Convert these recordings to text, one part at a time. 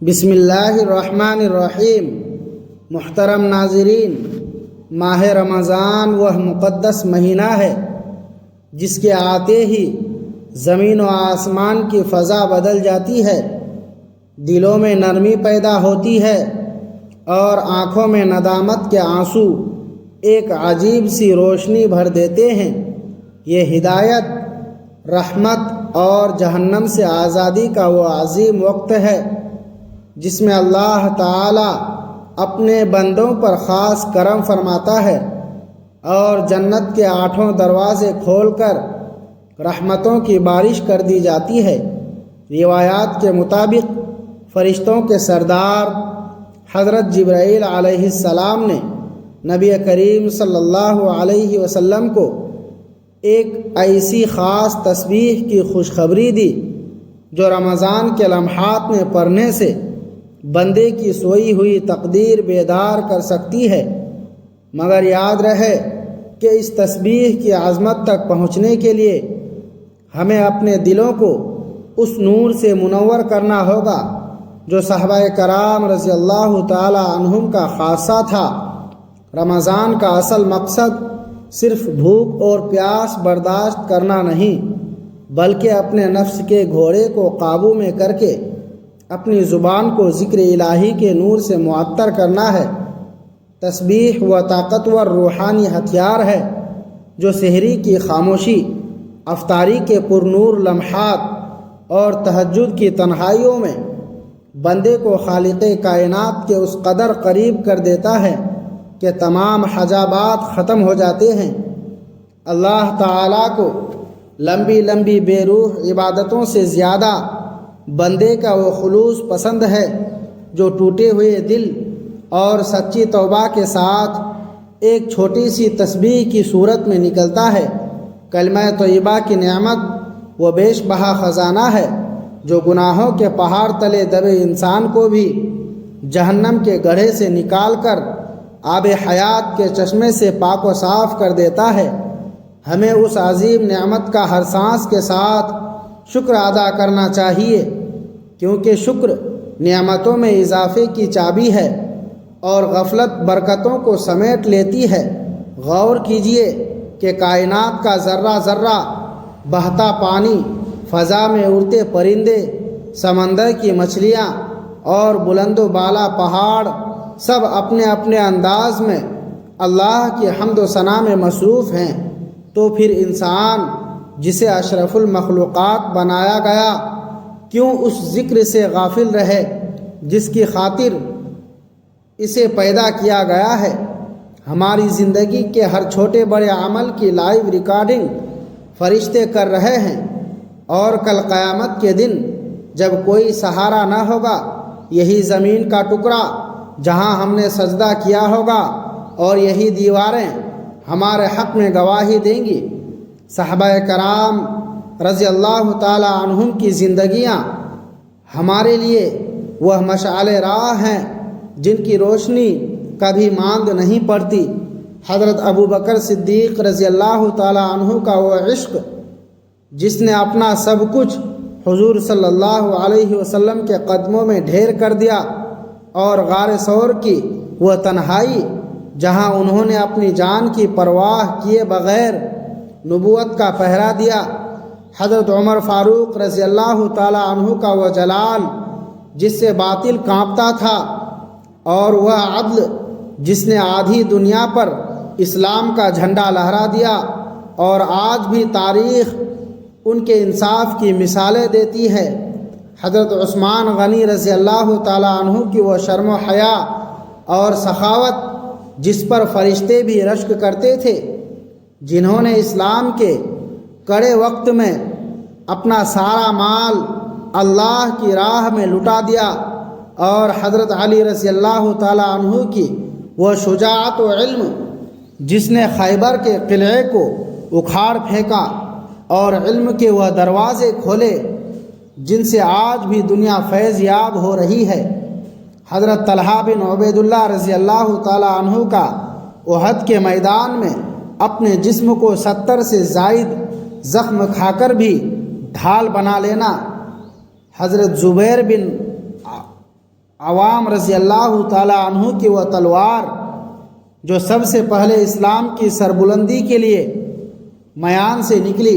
بسم اللہ الرحمن الرحیم۔ محترم ناظرین، ماہ رمضان وہ مقدس مہینہ ہے جس کے آتے ہی زمین و آسمان کی فضا بدل جاتی ہے، دلوں میں نرمی پیدا ہوتی ہے اور آنکھوں میں ندامت کے آنسو ایک عجیب سی روشنی بھر دیتے ہیں۔ یہ ہدایت، رحمت اور جہنم سے آزادی کا وہ عظیم وقت ہے جس میں اللہ تعالی اپنے بندوں پر خاص کرم فرماتا ہے اور جنت کے 8 دروازے کھول کر رحمتوں کی بارش کر دی جاتی ہے۔ روایات کے مطابق فرشتوں کے سردار حضرت جبرائیل علیہ السلام نے نبی کریم صلی اللہ علیہ وسلم کو ایک ایسی خاص تسبیح کی خوشخبری دی جو رمضان کے لمحات میں پڑھنے سے بندے کی سوئی ہوئی تقدیر بیدار کر سکتی ہے، مگر یاد رہے کہ اس تسبیح کی عظمت تک پہنچنے کے لیے ہمیں اپنے دلوں کو اس نور سے منور کرنا ہوگا جو صحابہ کرام رضی اللہ تعالی عنہم کا خاصہ تھا۔ رمضان کا اصل مقصد صرف بھوک اور پیاس برداشت کرنا نہیں، بلکہ اپنے نفس کے گھوڑے کو قابو میں کر کے اپنی زبان کو ذکر الہی کے نور سے معطر کرنا ہے۔ تسبیح وہ طاقتور روحانی ہتھیار ہے جو سحری کی خاموشی، افطاری کے پرنور لمحات اور تہجد کی تنہائیوں میں بندے کو خالق کائنات کے اس قدر قریب کر دیتا ہے کہ تمام حجابات ختم ہو جاتے ہیں۔ اللہ تعالیٰ کو لمبی لمبی بے روح عبادتوں سے زیادہ بندے کا وہ خلوص پسند ہے جو ٹوٹے ہوئے دل اور سچی توبہ کے ساتھ ایک چھوٹی سی تسبیح کی صورت میں نکلتا ہے۔ کلمہ طیبہ کی نعمت وہ بیش بہا خزانہ ہے جو گناہوں کے پہاڑ تلے دبے انسان کو بھی جہنم کے گڑھے سے نکال کر آب حیات کے چشمے سے پاک و صاف کر دیتا ہے۔ ہمیں اس عظیم نعمت کا ہر سانس کے ساتھ شکر ادا کرنا چاہیے، کیونکہ شکر نعمتوں میں اضافے کی چابی ہے اور غفلت برکتوں کو سمیٹ لیتی ہے۔ غور کیجئے کہ کائنات کا ذرہ ذرہ، بہتا پانی، فضا میں اڑتے پرندے، سمندر کی مچھلیاں اور بلند و بالا پہاڑ سب اپنے اپنے انداز میں اللہ کی حمد و ثنا میں مصروف ہیں، تو پھر انسان جسے اشرف المخلوقات بنایا گیا کیوں اس ذکر سے غافل رہے جس کی خاطر اسے پیدا کیا گیا ہے۔ ہماری زندگی کے ہر چھوٹے بڑے عمل کی لائیو ریکارڈنگ فرشتے کر رہے ہیں، اور کل قیامت کے دن جب کوئی سہارا نہ ہوگا، یہی زمین کا ٹکڑا جہاں ہم نے سجدہ کیا ہوگا اور یہی دیواریں ہمارے حق میں گواہی دیں گی۔ صحابہ کرام رضی اللہ تعالی عنہم کی زندگیاں ہمارے لیے وہ مشعل راہ ہیں جن کی روشنی کبھی ماند نہیں پڑتی۔ حضرت ابو بکر صدیق رضی اللہ تعالی عنہ کا وہ عشق جس نے اپنا سب کچھ حضور صلی اللہ علیہ وسلم کے قدموں میں ڈھیر کر دیا، اور غار ثور کی وہ تنہائی جہاں انہوں نے اپنی جان کی پرواہ کیے بغیر نبوت کا پہرا دیا۔ حضرت عمر فاروق رضی اللہ تعالی عنہ کا وہ جلال جس سے باطل کانپتا تھا، اور وہ عدل جس نے آدھی دنیا پر اسلام کا جھنڈا لہرا دیا، اور آج بھی تاریخ ان کے انصاف کی مثالیں دیتی ہے۔ حضرت عثمان غنی رضی اللہ تعالی عنہ کی وہ شرم و حیا اور سخاوت جس پر فرشتے بھی رشک کرتے تھے، جنہوں نے اسلام کے کڑے وقت میں اپنا سارا مال اللہ کی راہ میں لٹا دیا، اور حضرت علی رضی اللہ تعالی عنہ کی وہ شجاعت و علم جس نے خیبر کے قلعے کو اکھاڑ پھینکا اور علم کے وہ دروازے کھولے جن سے آج بھی دنیا فیض یاب ہو رہی ہے۔ حضرت طلحہ بن عبید اللہ رضی اللہ تعالی عنہ کا احد کے میدان میں اپنے جسم کو 70 سے زائد زخم کھا کر بھی ڈھال بنا لینا، حضرت زبیر بن عوام رضی اللہ تعالی عنہ کی وہ تلوار جو سب سے پہلے اسلام کی سربلندی کے لیے میان سے نکلی،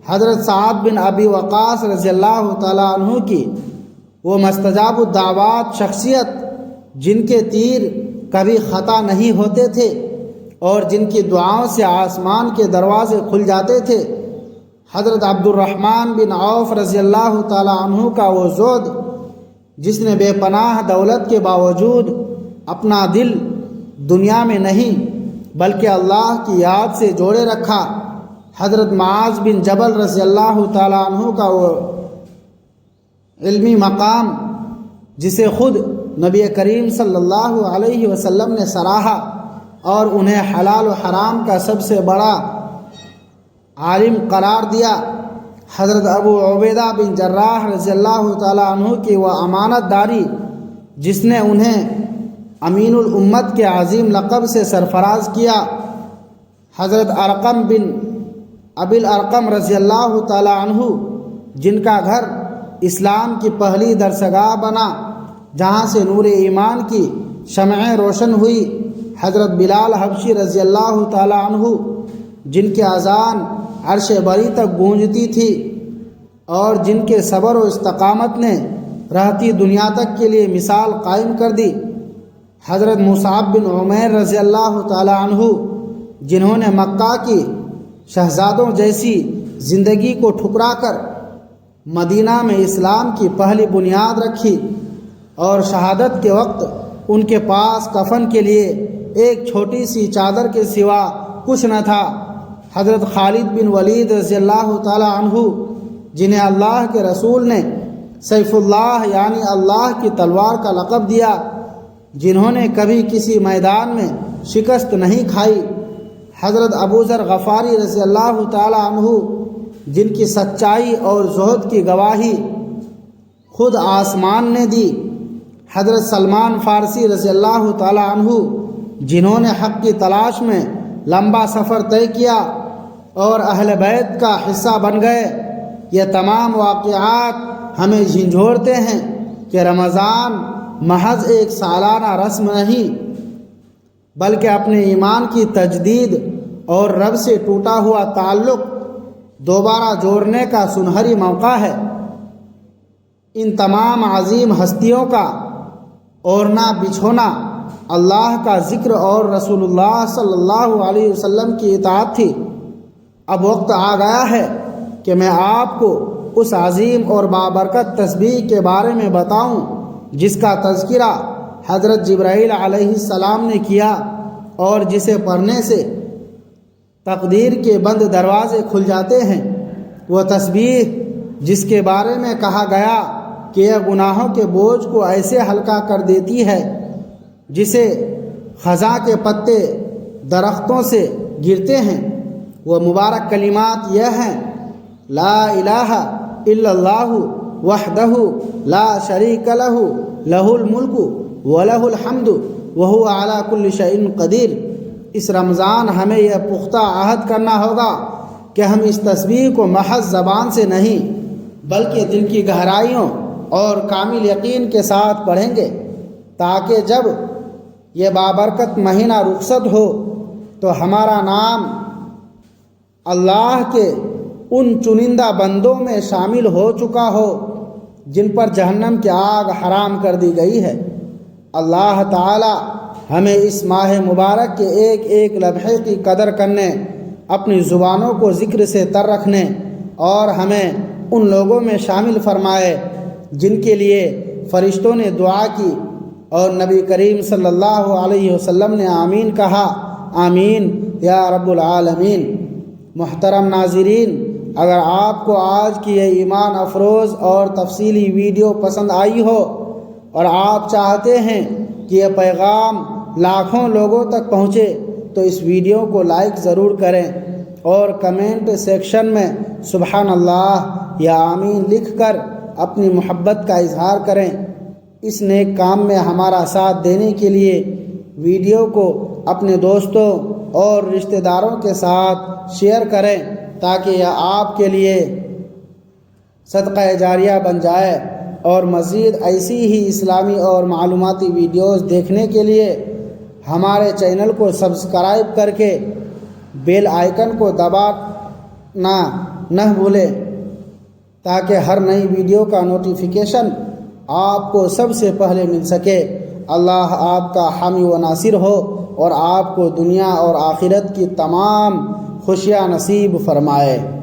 حضرت سعد بن ابی وقاص رضی اللہ تعالی عنہ کی وہ مستجاب الدعوات شخصیت، جن کے تیر کبھی خطا نہیں ہوتے تھے اور جن کی دعاؤں سے آسمان کے دروازے کھل جاتے تھے، حضرت عبد الرحمن بن عوف رضی اللہ تعالی عنہ کا وہ زہد جس نے بے پناہ دولت کے باوجود اپنا دل دنیا میں نہیں بلکہ اللہ کی یاد سے جوڑے رکھا، حضرت معاذ بن جبل رضی اللہ تعالی عنہ کا وہ علمی مقام جسے خود نبی کریم صلی اللہ علیہ وسلم نے سراہا اور انہیں حلال و حرام کا سب سے بڑا عالم قرار دیا، حضرت ابو عبیدہ بن جراح رضی اللہ تعالی عنہ کی وہ امانت داری جس نے انہیں امین الامت کے عظیم لقب سے سرفراز کیا، حضرت ارقم بن ابی الارقم رضی اللہ تعالی عنہ جن کا گھر اسلام کی پہلی درسگاہ بنا جہاں سے نور ایمان کی شمعیں روشن ہوئی، حضرت بلال حبشی رضی اللہ تعالی عنہ جن کی اذان عرش بری تک گونجتی تھی اور جن کے صبر و استقامت نے رہتی دنیا تک کے لیے مثال قائم کر دی، حضرت مصعب بن عمیر رضی اللہ تعالی عنہ جنہوں نے مکہ کی شہزادوں جیسی زندگی کو ٹھکرا کر مدینہ میں اسلام کی پہلی بنیاد رکھی اور شہادت کے وقت ان کے پاس کفن کے لیے ایک چھوٹی سی چادر کے سوا کچھ نہ تھا، حضرت خالد بن ولید رضی اللہ تعالی عنہ جنہیں اللہ کے رسول نے سیف اللہ یعنی اللہ کی تلوار کا لقب دیا، جنہوں نے کبھی کسی میدان میں شکست نہیں کھائی، حضرت ابوذر غفاری رضی اللہ تعالی عنہ جن کی سچائی اور زہد کی گواہی خود آسمان نے دی، حضرت سلمان فارسی رضی اللہ تعالی عنہ جنہوں نے حق کی تلاش میں لمبا سفر طے کیا اور اہل بیت کا حصہ بن گئے۔ یہ تمام واقعات ہمیں جھنجھوڑتے ہیں کہ رمضان محض ایک سالانہ رسم نہیں بلکہ اپنے ایمان کی تجدید اور رب سے ٹوٹا ہوا تعلق دوبارہ جوڑنے کا سنہری موقع ہے۔ ان تمام عظیم ہستیوں کا اوڑھنا بچھونا اللہ کا ذکر اور رسول اللہ صلی اللہ علیہ وسلم کی اطاعت تھی۔ اب وقت آ گیا ہے کہ میں آپ کو اس عظیم اور بابرکت تسبیح کے بارے میں بتاؤں جس کا تذکرہ حضرت جبرائیل علیہ السلام نے کیا اور جسے پڑھنے سے تقدیر کے بند دروازے کھل جاتے ہیں، وہ تسبیح جس کے بارے میں کہا گیا کہ یہ گناہوں کے بوجھ کو ایسے ہلکا کر دیتی ہے جسے خزاں کے پتے درختوں سے گرتے ہیں، وہ مبارک کلمات یہ ہیں: لا الہ الا اللہ وحدہ لا شریک لہ لہ الملک ولہ الحمد وہو علی کل شیء قدیر۔ اس رمضان ہمیں یہ پختہ عہد کرنا ہوگا کہ ہم اس تسبیح کو محض زبان سے نہیں بلکہ دل کی گہرائیوں اور کامل یقین کے ساتھ پڑھیں گے، تاکہ جب یہ بابرکت مہینہ رخصت ہو تو ہمارا نام اللہ کے ان چنندہ بندوں میں شامل ہو چکا ہو جن پر جہنم کی آگ حرام کر دی گئی ہے۔ اللہ تعالی ہمیں اس ماہ مبارک کے ایک ایک لمحے کی قدر کرنے، اپنی زبانوں کو ذکر سے تر رکھنے اور ہمیں ان لوگوں میں شامل فرمائے جن کے لیے فرشتوں نے دعا کی اور نبی کریم صلی اللہ علیہ وسلم نے آمین کہا۔ آمین یا رب العالمین۔ محترم ناظرین، اگر آپ کو آج کی یہ ایمان افروز اور تفصیلی ویڈیو پسند آئی ہو اور آپ چاہتے ہیں کہ یہ پیغام لاکھوں لوگوں تک پہنچے تو اس ویڈیو کو لائک ضرور کریں اور کمنٹ سیکشن میں سبحان اللہ یا آمین لکھ کر اپنی محبت کا اظہار کریں۔ اس نیک کام میں ہمارا ساتھ دینے کے لیے ویڈیو کو اپنے دوستوں اور رشتہ داروں کے ساتھ شیئر کریں تاکہ یہ آپ کے لیے صدقہ جاریہ بن جائے۔ اور مزید ایسی ہی اسلامی اور معلوماتی ویڈیوز دیکھنے کے لیے ہمارے چینل کو سبسکرائب کر کے بیل آئیکن کو دبانا نہ بھولیں تاکہ ہر نئی ویڈیو کا نوٹیفیکیشن آپ کو سب سے پہلے مل سکے۔ اللہ آپ کا حامی و ناصر ہو اور آپ کو دنیا اور آخرت کی تمام خوشیاں نصیب فرمائے۔